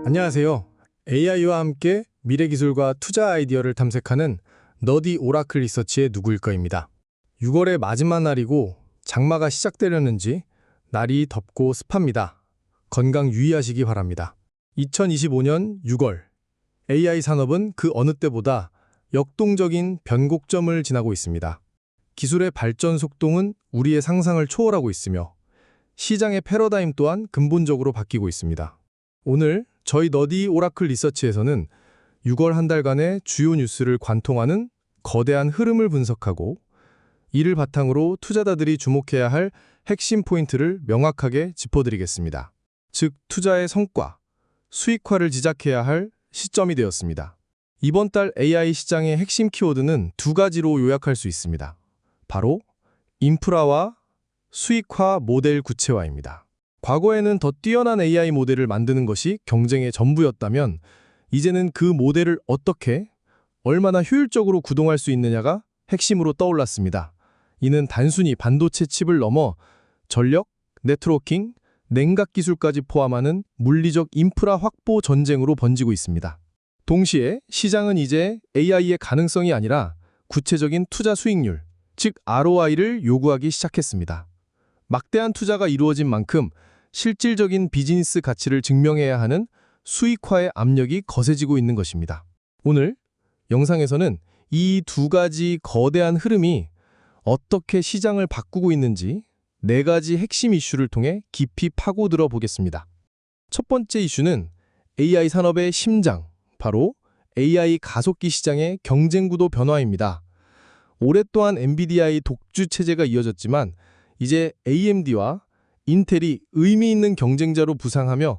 안녕하세요. AI와 함께 미래 기술과 투자 아이디어를 탐색하는 너디 오라클 리서치의 누구일까입니다. 6월의 마지막 날이고 장마가 시작되려는지 날이 덥고 습합니다. 건강 유의하시기 바랍니다. 2025년 6월 AI 산업은 그 어느 때보다 역동적인 변곡점을 지나고 있습니다. 기술의 발전 속도는 우리의 상상을 초월하고 있으며 시장의 패러다임 또한 근본적으로 바뀌고 있습니다. 오늘 저희 너디 오라클 리서치에서는 6월 한 달간의 주요 뉴스를 관통하는 거대한 흐름을 분석하고 이를 바탕으로 투자자들이 주목해야 할 핵심 포인트를 명확하게 짚어드리겠습니다. 즉, 투자의 성과, 수익화를 지작해야 할 시점이 되었습니다. 이번 달 AI 시장의 핵심 키워드는 두 가지로 요약할 수 있습니다. 바로 인프라와 수익화 모델 구체화입니다. 과거에는 더 뛰어난 AI 모델을 만드는 것이 경쟁의 전부였다면 이제는 그 모델을 어떻게, 얼마나 효율적으로 구동할 수 있느냐가 핵심으로 떠올랐습니다. 이는 단순히 반도체 칩을 넘어 전력, 네트워킹, 냉각 기술까지 포함하는 물리적 인프라 확보 전쟁으로 번지고 있습니다. 동시에 시장은 이제 AI의 가능성이 아니라 구체적인 투자 수익률, 즉 ROI를 요구하기 시작했습니다. 막대한 투자가 이루어진 만큼 실질적인 비즈니스 가치를 증명해야 하는 수익화의 압력이 거세지고 있는 것입니다. 오늘 영상에서는 이 두 가지 거대한 흐름이 어떻게 시장을 바꾸고 있는지 네 가지 핵심 이슈를 통해 깊이 파고들어 보겠습니다. 첫 번째 이슈는 AI 산업의 심장, 바로 AI 가속기 시장의 경쟁 구도 변화입니다. 오랫동안 엔비디아의 독주 체제가 이어졌지만 이제 AMD와 인텔이 의미 있는 경쟁자로 부상하며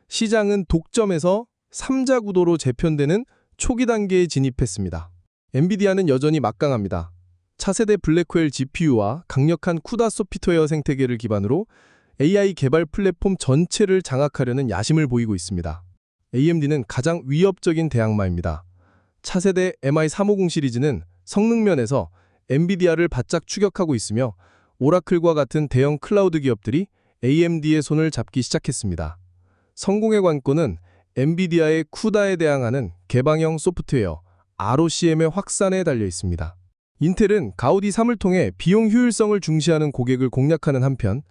시장은 독점에서 3자 구도로 재편되는 초기 단계에 진입했습니다. 엔비디아는 여전히 막강합니다. 차세대 블랙웰 GPU와 강력한 쿠다 소프트웨어 생태계를 기반으로 AI 개발 플랫폼 전체를 장악하려는 야심을 보이고 있습니다. AMD는 가장 위협적인 대항마입니다. 차세대 MI350 시리즈는 성능 면에서 엔비디아를 바짝 추격하고 있으며 오라클과 같은 대형 클라우드 기업들이 AMD의 손을 잡기 시작했습니다. 성공의 관건은 엔비디아의 쿠다에 대항하는 개방형 소프트웨어 ROCm의 확산에 달려 있습니다. 인텔은 가우디 3을 통해 비용 효율성을 중시하는 고객을 공략하는 한편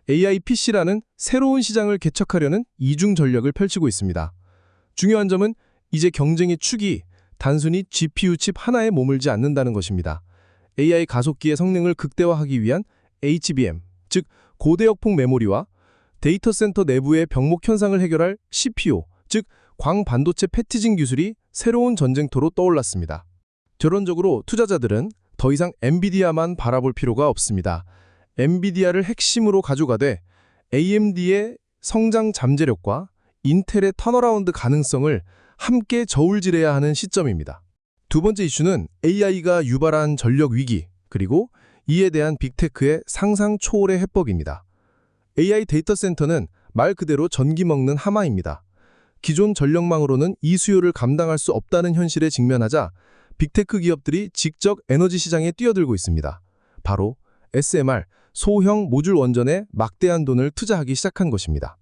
AI PC라는 새로운 시장을 개척하려는 이중 전략을 펼치고 있습니다. 중요한 점은 이제 경쟁의 축이 단순히 GPU 칩 하나에 머물지 않는다는 것입니다. AI 가속기의 성능을 극대화하기 위한 HBM, 즉 고대역폭 메모리와 데이터 센터 내부의 병목 현상을 해결할 CPU, 즉 광반도체 패티징 기술이 새로운 전쟁터로 떠올랐습니다. 결론적으로 투자자들은 더 이상 엔비디아만 바라볼 필요가 없습니다. 엔비디아를 핵심으로 가져가되 AMD의 성장 잠재력과 인텔의 턴어라운드 가능성을 함께 저울질해야 하는 시점입니다. 두 번째 이슈는 AI가 유발한 전력 위기, 그리고 이에 대한 빅테크의 상상 초월의 해법입니다. AI 데이터 센터는 말 그대로 전기 먹는 하마입니다. 기존 전력망으로는 이 수요를 감당할 수 없다는 현실에 직면하자 빅테크 기업들이 직접 에너지 시장에 뛰어들고 있습니다. 바로 SMR, 소형 모듈 원전에 막대한 돈을 투자하기 시작한 것입니다.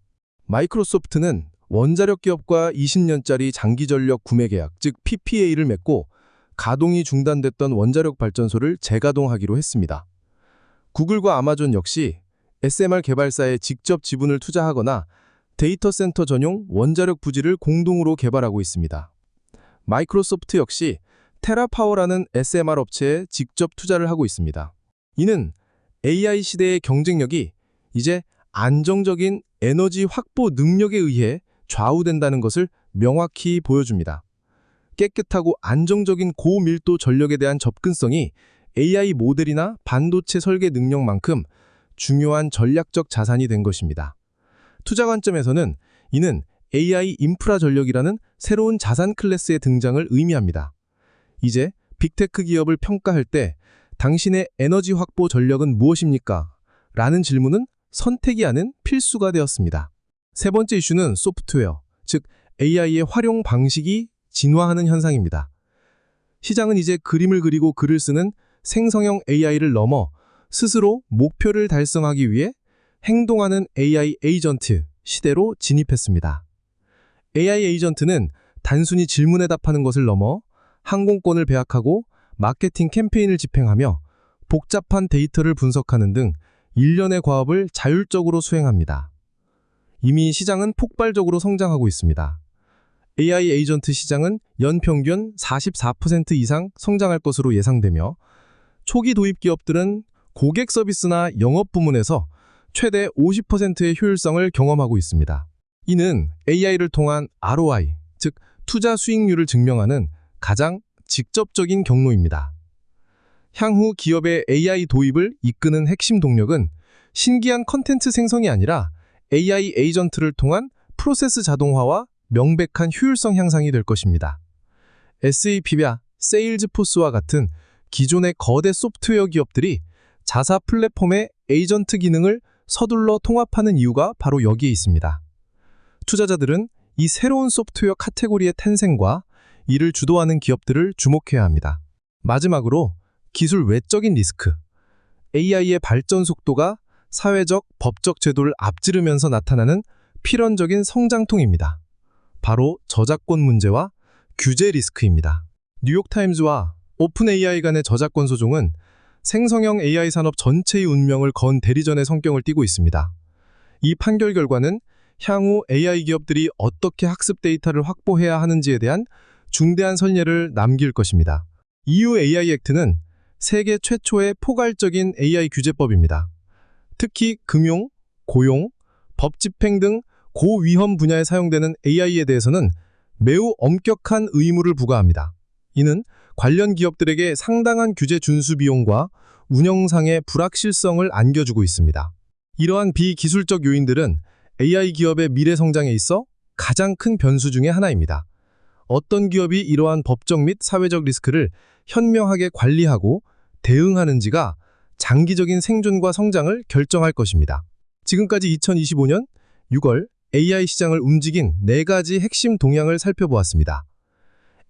마이크로소프트는 원자력 기업과 20년짜리 장기 전력 구매 계약, 즉 PPA를 맺고 가동이 중단됐던 원자력 발전소를 재가동하기로 했습니다. 구글과 아마존 역시 SMR 개발사에 직접 지분을 투자하거나 데이터 센터 전용 원자력 부지를 공동으로 개발하고 있습니다. 마이크로소프트 역시 테라파워라는 SMR 업체에 직접 투자를 하고 있습니다. 이는 AI 시대의 경쟁력이 이제 안정적인 에너지 확보 능력에 의해 좌우된다는 것을 명확히 보여줍니다. 깨끗하고 안정적인 고밀도 전력에 대한 접근성이 AI 모델이나 반도체 설계 능력만큼 중요한 전략적 자산이 된 것입니다. 투자 관점에서는 이는 AI 인프라 전력이라는 새로운 자산 클래스의 등장을 의미합니다. 이제 빅테크 기업을 평가할 때 당신의 에너지 확보 전력은 무엇입니까? 라는 질문은 선택이 아닌 필수가 되었습니다. 세 번째 이슈는 소프트웨어, 즉 AI의 활용 방식이 진화하는 현상입니다. 시장은 이제 그림을 그리고 글을 쓰는 생성형 AI를 넘어 스스로 목표를 달성하기 위해 행동하는 AI 에이전트 시대로 진입했습니다. AI 에이전트는 단순히 질문에 답하는 것을 넘어 항공권을 배약하고 마케팅 캠페인을 집행하며 복잡한 데이터를 분석하는 등 일련의 과업을 자율적으로 수행합니다. 이미 시장은 폭발적으로 성장하고 있습니다. AI 에이전트 시장은 연평균 44% 이상 성장할 것으로 예상되며 초기 도입 기업들은 고객 서비스나 영업 부문에서 최대 50%의 효율성을 경험하고 있습니다. 이는 AI를 통한 ROI, 즉 투자 수익률을 증명하는 가장 직접적인 경로입니다. 향후 기업의 AI 도입을 이끄는 핵심 동력은 신기한 컨텐츠 생성이 아니라 AI 에이전트를 통한 프로세스 자동화와 명백한 효율성 향상이 될 것입니다. SAP와 세일즈포스와 같은 기존의 거대 소프트웨어 기업들이 자사 플랫폼의 에이전트 기능을 서둘러 통합하는 이유가 바로 여기에 있습니다. 투자자들은 이 새로운 소프트웨어 카테고리의 탄생과 이를 주도하는 기업들을 주목해야 합니다. 마지막으로 기술 외적인 리스크. AI의 발전 속도가 사회적, 법적 제도를 앞지르면서 나타나는 필연적인 성장통입니다. 바로 저작권 문제와 규제 리스크입니다. 뉴욕타임즈와 오픈AI 간의 저작권 소송은 생성형 AI 산업 전체의 운명을 건 대리전의 성격을 띠고 있습니다. 이 판결 결과는 향후 AI 기업들이 어떻게 학습 데이터를 확보해야 하는지에 대한 중대한 선례를 남길 것입니다. EU AI 액트는 세계 최초의 포괄적인 AI 규제법입니다. 특히 금융, 고용, 법 집행 등 고위험 분야에 사용되는 AI에 대해서는 매우 엄격한 의무를 부과합니다. 이는 관련 기업들에게 상당한 규제 준수 비용과 운영상의 불확실성을 안겨주고 있습니다. 이러한 비기술적 요인들은 AI 기업의 미래 성장에 있어 가장 큰 변수 중의 하나입니다. 어떤 기업이 이러한 법적 및 사회적 리스크를 현명하게 관리하고 대응하는지가 장기적인 생존과 성장을 결정할 것입니다. 지금까지 2025년 6월 AI 시장을 움직인 4가지 핵심 동향을 살펴보았습니다.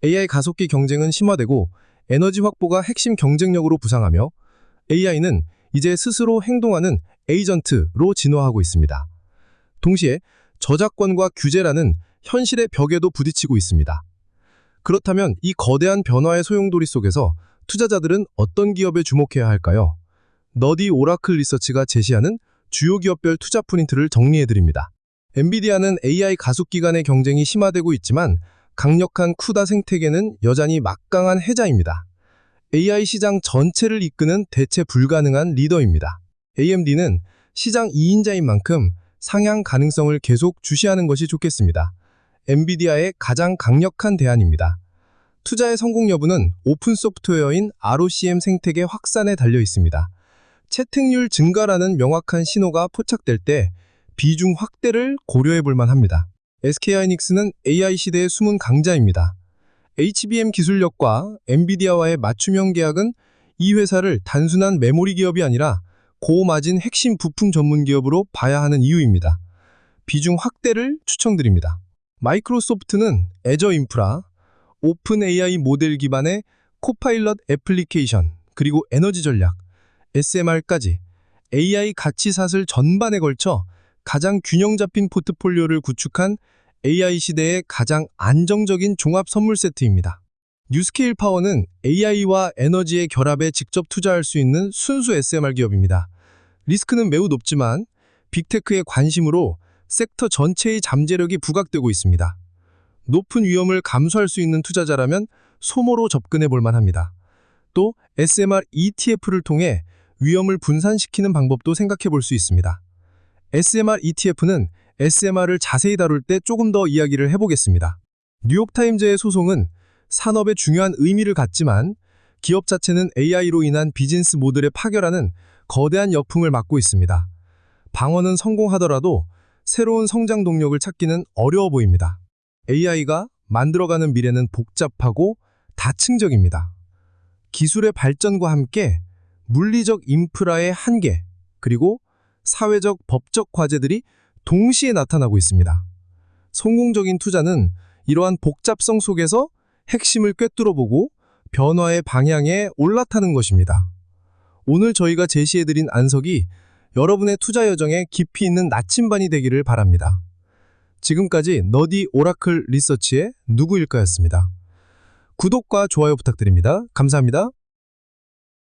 AI 가속기 경쟁은 심화되고 에너지 확보가 핵심 경쟁력으로 부상하며 AI는 이제 스스로 행동하는 에이전트로 진화하고 있습니다. 동시에 저작권과 규제라는 현실의 벽에도 부딪히고 있습니다. 그렇다면 이 거대한 변화의 소용돌이 속에서 투자자들은 어떤 기업에 주목해야 할까요? 너디 오라클 리서치가 제시하는 주요 기업별 투자 프린트를 정리해드립니다. 엔비디아는 AI 가속기 간의 경쟁이 심화되고 있지만 강력한 쿠다 생태계는 여전히 막강한 해자입니다. AI 시장 전체를 이끄는 대체 불가능한 리더입니다. AMD는 시장 2인자인 만큼 상향 가능성을 계속 주시하는 것이 좋겠습니다. 엔비디아의 가장 강력한 대안입니다. 투자의 성공 여부는 오픈 소프트웨어인 ROCm 생태계 확산에 달려 있습니다. 채택률 증가라는 명확한 신호가 포착될 때 비중 확대를 고려해 볼 만합니다. SK하이닉스는 AI 시대의 숨은 강자입니다. HBM 기술력과 엔비디아와의 맞춤형 계약은 이 회사를 단순한 메모리 기업이 아니라 고마진 핵심 부품 전문 기업으로 봐야 하는 이유입니다. 비중 확대를 추천드립니다. 마이크로소프트는 애저 인프라, 오픈 AI 모델 기반의 코파일럿 애플리케이션, 그리고 에너지 전략, SMR까지 AI 가치사슬 전반에 걸쳐 가장 균형 잡힌 포트폴리오를 구축한 AI 시대의 가장 안정적인 종합 선물 세트입니다. 뉴스케일 파워는 AI와 에너지의 결합에 직접 투자할 수 있는 순수 SMR 기업입니다. 리스크는 매우 높지만 빅테크의 관심으로 섹터 전체의 잠재력이 부각되고 있습니다. 높은 위험을 감수할 수 있는 투자자라면 소모로 접근해 볼 만합니다. 또 SMR ETF를 통해 위험을 분산시키는 방법도 생각해 볼 수 있습니다. SMR ETF는 SMR을 자세히 다룰 때 조금 더 이야기를 해보겠습니다. 뉴욕타임즈의 소송은 산업에 중요한 의미를 갖지만 기업 자체는 AI로 인한 비즈니스 모델의 파괴라는 거대한 역풍을 맞고 있습니다. 방어는 성공하더라도 새로운 성장 동력을 찾기는 어려워 보입니다. AI가 만들어가는 미래는 복잡하고 다층적입니다. 기술의 발전과 함께 물리적 인프라의 한계, 그리고 사회적, 법적 과제들이 동시에 나타나고 있습니다. 성공적인 투자는 이러한 복잡성 속에서 핵심을 꿰뚫어보고 변화의 방향에 올라타는 것입니다. 오늘 저희가 제시해드린 안석이 여러분의 투자 여정에 깊이 있는 나침반이 되기를 바랍니다. 지금까지 너디 오라클 리서치의 누구일까였습니다. 구독과 좋아요 부탁드립니다. 감사합니다.